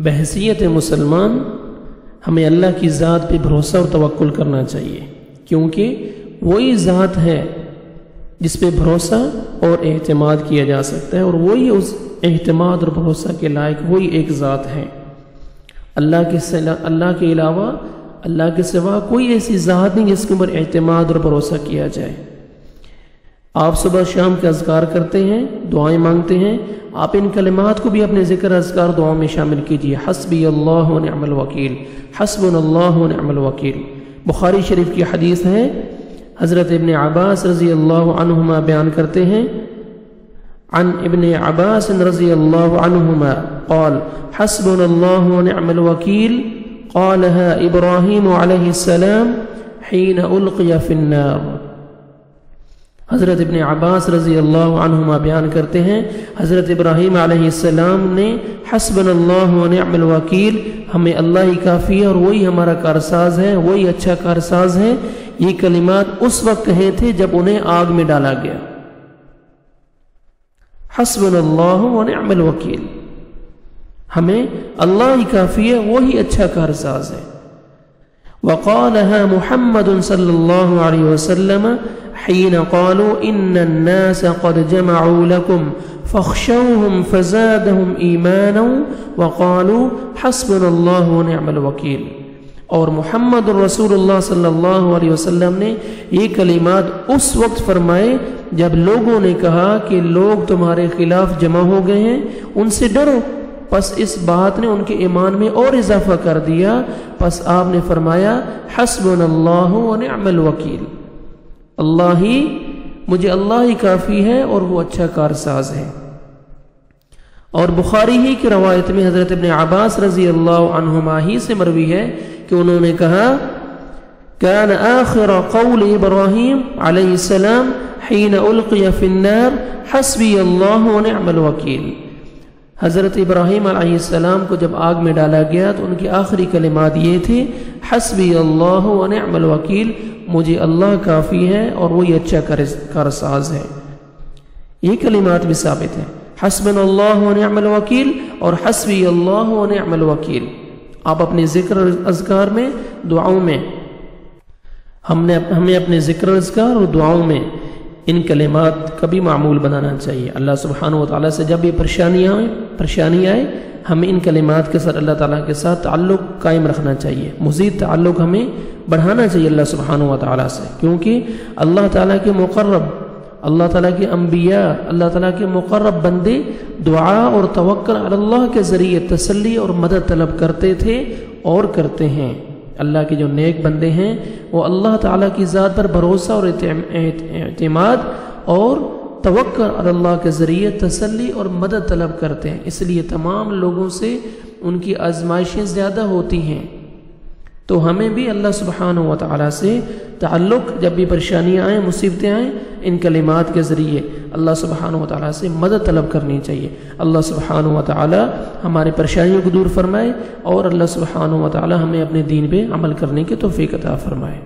بحیثیت مسلمان ہمیں اللہ کی ذات پہ بھروسہ اور توکل کرنا چاہیے، کیونکہ وہی ذات ہے جس پہ بھروسہ اور اعتماد کیا جا سکتا ہے، اور وہی اس اعتماد اور بھروسہ کے لائق وہی ایک ذات ہے۔ اللہ کے علاوہ، اللہ کے سوا کوئی ایسی ذات نہیں جس کے اوپر اعتماد اور بھروسہ کیا جائے۔ آپ صبح شام کے اذکار کرتے ہیں، دعائیں مانگتے ہیں، آپ ان کلمات کو بھی اپنے ذکر اذکار دعاؤں میں شامل کیجیے۔ حسبی اللہ و نعم الوکیل، حسبنا اللہ و نعم الوکیل۔ بخاری شریف کی حدیث ہے، حضرت ابن عباس رضی اللہ عنہما بیان کرتے ہیں، عن ابن عباس رضی اللہ عنہما قال حسبنا اللہ و نعم الوکیل قالها ابراہیم علیہ السلام حین القی فی النار۔ حضرت ابن عباس رضی اللہ عنہما بیان کرتے ہیں، حضرت ابراہیم علیہ السلام نے حسبنا اللہ و نعم الوکیل، ہمیں اللہ ہی کافی ہے اور وہی ہمارا کارساز ہے، وہی اچھا کارساز ہے، یہ کلمات اس وقت کہے تھے جب انہیں آگ میں ڈالا گیا۔ حسبنا اللہ و نعم الوکیل، ہمیں اللہ ہی کافی ہے، وہی اچھا کارساز ہے۔ وقالها محمد صلی اللہ علیہ وسلم حين قالوا ان الناس قد جمعوا لكم فاخشوهم فزادهم ایمانا وقالوا حسبنا اللہ ونعم الوکیل۔ اور محمد رسول اللہ صلی اللہ علیہ وسلم نے یہ کلمات اس وقت فرمائے جب لوگوں نے کہا کہ لوگ تمہارے خلاف جمع ہو گئے ہیں، ان سے ڈرو۔ پس اس بات نے ان کے ایمان میں اور اضافہ کر دیا، پس آپ نے فرمایا حسبنا اللہ ونعم الوکیل، مجھے اللہ ہی کافی ہے اور وہ اچھا کارساز ہے۔ اور بخاری ہی کی روایت میں حضرت ابن عباس رضی اللہ عنہما ہی سے مروی ہے کہ انہوں نے کہا كان آخر قول ابراہیم علیہ السلام حين القی فی النار حسبی اللہ ونعم الوکیل۔ حضرت ابراہیم علیہ السلام کو جب آگ میں ڈالا گیا تو ان کی آخری کلمات یہ تھے حسبی اللہ ونعم الوکیل، مجھے اللہ کافی ہے اور وہی اچھا کارساز ہے۔ یہ کلمات بھی ثابت ہیں، حسبنا اللہ ونعم الوکیل اور حسبی اللہ ونعم الوکیل۔ آپ اپنے ذکر اذکار میں، دعاؤں میں، ہمیں اپنے ذکر اذکار اور دعاؤں میں ان کلمات کا بھی معمول بنانا چاہیے۔ اللہ سبحانہ و تعالیٰ سے جب یہ پریشانی آئے ہمیں ان کلمات کے ساتھ اللہ تعالیٰ کے ساتھ تعلق قائم رکھنا چاہیے، مزید تعلق ہمیں بڑھانا چاہیے اللہ سبحانہ و تعالیٰ سے، کیونکہ اللہ تعالیٰ کے مقرب، اللہ تعالیٰ کے انبیاء، اللہ تعالیٰ کے مقرب بندے دعا اور توکل علی اللہ کے ذریعے تسلی اور مدد طلب کرتے تھے اور کرتے ہیں۔ اللہ کے جو نیک بندے ہیں وہ اللہ تعالیٰ کی ذات پر بھروسہ اور اعتماد اور توکل علی اللہ کے ذریعے تسلی اور مدد طلب کرتے ہیں، اس لیے تمام لوگوں سے ان کی آزمائشیں زیادہ ہوتی ہیں۔ تو ہمیں بھی اللہ سبحانہ و تعالیٰ سے تعلق، جب بھی پریشانیاں آئیں، مصیبتیں آئیں، ان کلمات کے ذریعے اللہ سبحانہ و تعالیٰ سے مدد طلب کرنی چاہیے۔ اللہ سبحانہ و تعالیٰ ہماری پریشانیوں کو دور فرمائے اور اللہ سبحانہ و تعالیٰ ہمیں اپنے دین پہ عمل کرنے کی توفیق عطا فرمائے۔